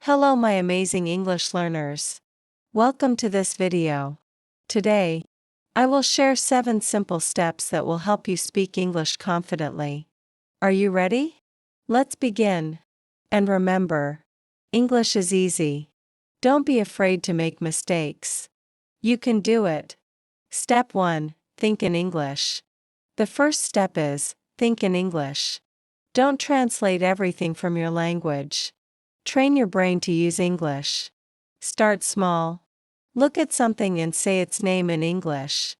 Hello my amazing English learners. Welcome to this video. Today, I will share 7 simple steps that will help you speak English confidently. Are you ready? Let's begin. And remember, English is easy. Don't be afraid to make mistakes. You can do it. Step 1. Think in English. The first step is, think in English. Don't translate everything from your language. Train your brain to use English. Start small. Look at something and say its name in English.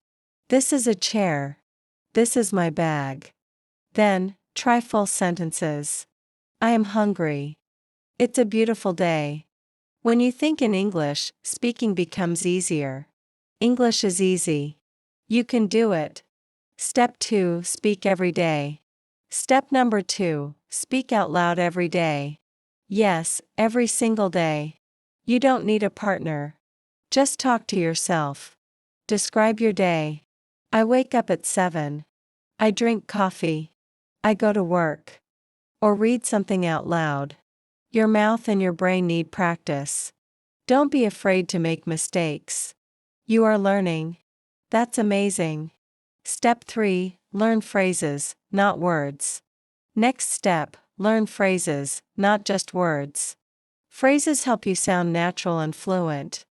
This is a chair. This is my bag. Then, try full sentences. I am hungry. It's a beautiful day. When you think in English, speaking becomes easier. English is easy. You can do it. Step 2. Speak every day. Step number 2. Speak out loud every day. Yes, every single day. You don't need a partner. Just talk to yourself. Describe your day. I wake up at 7. I drink coffee. I go to work. Or read something out loud. Your mouth and your brain need practice. Don't be afraid to make mistakes. You are learning. That's amazing. Step 3. Learn phrases, not words. Next step, learn phrases, not just words. Phrases help you sound natural and fluent.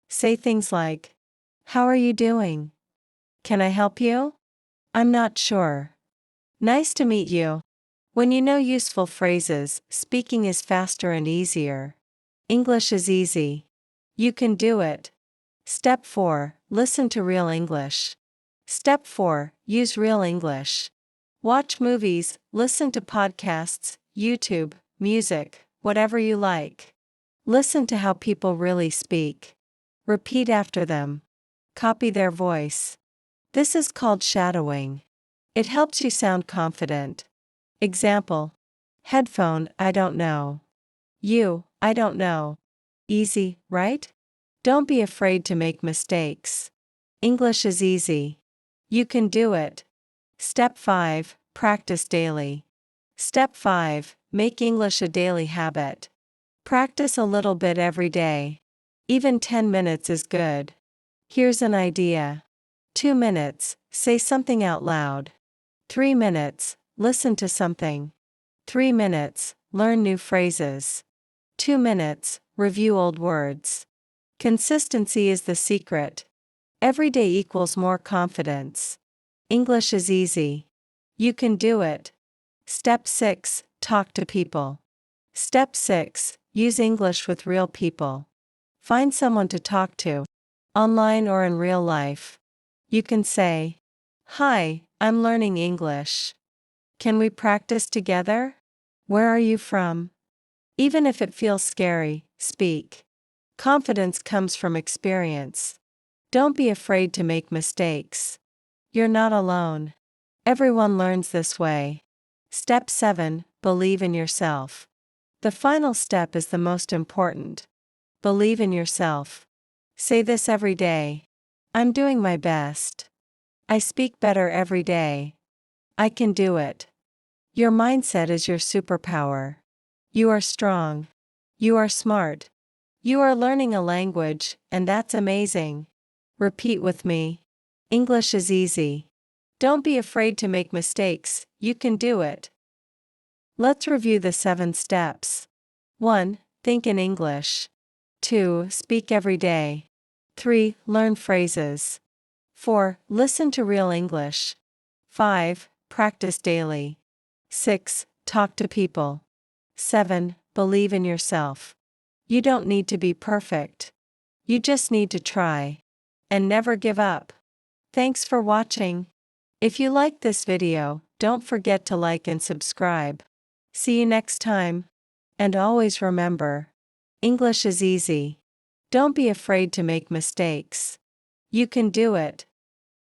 Say things like, how are you doing? Can I help you? I'm not sure. Nice to meet you. When you know useful phrases, speaking is faster and easier. English is easy. You can do it. Step 4. Listen to real English. Step 4. Use real English. Watch movies, listen to podcasts, YouTube, music, whatever you like. Listen to how people really speak. Repeat after them. Copy their voice. This is called shadowing. It helps you sound confident. Example. Headphone, I don't know. You, I don't know. Easy, right? Don't be afraid to make mistakes. English is easy. You can do it. Step 5. Practice daily. Step 5. Make English a daily habit. Practice a little bit every day. Even 10 minutes is good. Here's an idea. 2 minutes, say something out loud. 3 minutes, listen to something. 3 minutes, learn new phrases. 2 minutes, review old words. Consistency is the secret. Every day equals more confidence. English is easy. You can do it. Step 6. Talk to people. Step 6. Use English with real people. Find someone to talk to, online or in real life. You can say, hi, I'm learning English. Can we practice together? Where are you from? Even if it feels scary, speak. Confidence comes from experience. Don't be afraid to make mistakes. You're not alone. Everyone learns this way. Step 7. Believe in yourself. The final step is the most important. Believe in yourself. Say this every day. I'm doing my best. I speak better every day. I can do it. Your mindset is your superpower. You are strong. You are smart. You are learning a language, and that's amazing. Repeat with me. English is easy. Don't be afraid to make mistakes, you can do it. Let's review the 7 steps. 1. Think in English. 2. Speak every day. 3. Learn phrases. 4. Listen to real English. 5. Practice daily. 6. Talk to people. 7. Believe in yourself. You don't need to be perfect. You just need to try. And never give up. Thanks for watching. If you liked this video, don't forget to like and subscribe. See you next time. And always remember, English is easy. Don't be afraid to make mistakes. You can do it.